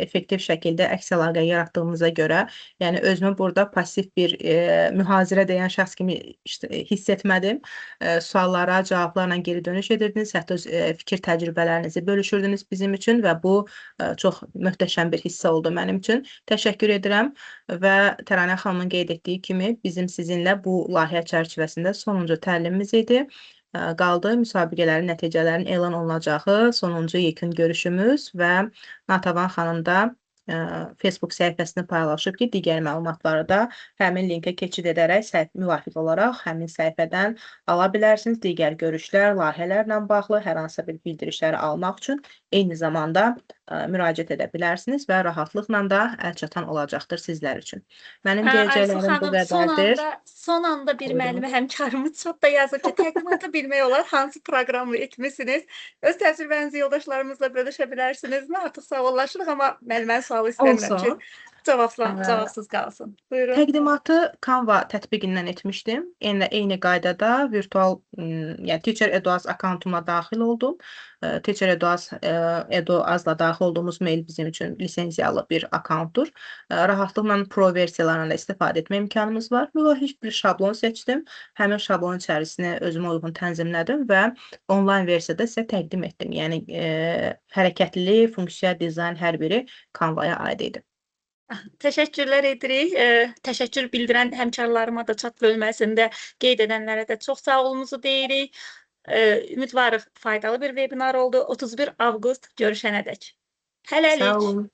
effektiv şəkildə əks əlaqə yaratdığımıza görə. Yəni özümü burada pasiv bir mühazirə edən şəxs kimi hiss etmədim. Suallara, cavablarla geri dönüş edirdiniz, hətta öz fikir təcrübələrinizi bölüşürdünüz bizim üçün və bu çox möhtəşəm bir hissə oldu mənim üçün. Təşəkkür edirəm və Təranə xanımın qeyd etdiyi kimi bizim sizinlə bu layihə çərçivəsində sonuncu təlimimiz idi. Qaldı müsabiqələrin nəticələrinin elan olunacağı sonuncu yekun görüşümüz və Natəvan xanım da Facebook səhifəsini paylaşıb ki, digər məlumatları da həmin linkə keçid edərək müvafiq olaraq həmin səhifədən ala bilərsiniz. Digər görüşlər, layihələrlə bağlı hər hansı bir bildirişləri almaq üçün eyni zamanda müraciət edə bilərsiniz və rahatlıqla da əlçatan olacaqdır sizlər üçün. Mənim Aysu deyəcəklərim bu xanım, qədərdir. son anda bir Buyurun. müəllimə həmkarımız chat da yazır ki, təqdimatı bilmək olar, hansı proqramı etmisiniz? Öz təcrübənizi yoldaşlarımızla bölüşə bilərsinizmi? Artıq sağollaşırıq, amma müəllimənin sualı istəmirəm ki, cavabsız qalsın. Buyurun. Təqdimatı Canva tətbiqindən etmişdim. Eyni qaydada virtual, yəni Teacher Eduaz akkauntuma daxil oldum. Teacher Eduazla daxil olduğumuz mail bizim üçün lisenziyalı bir akkauntdur. Rahatlıqla pro versiyalarından da istifadə etmə imkanımız var. Müvafiq bir şablon seçdim. Həmin şablon içərisini özümə uyğun tənzimlədim və onlayn versiyada sizə təqdim etdim. Yəni hərəkətli, funksiya, dizayn hər biri Canva-ya aid idi. Təşəkkürlər edirik. Təşəkkür bildirən həmkarlarıma da chat bölməsində qeyd edənlərə də çox sağ olumuzu deyirik. Ümidvarıq faydalı bir webinar oldu. 31 avqust görüşənədək. Hələlik. Sağ olun.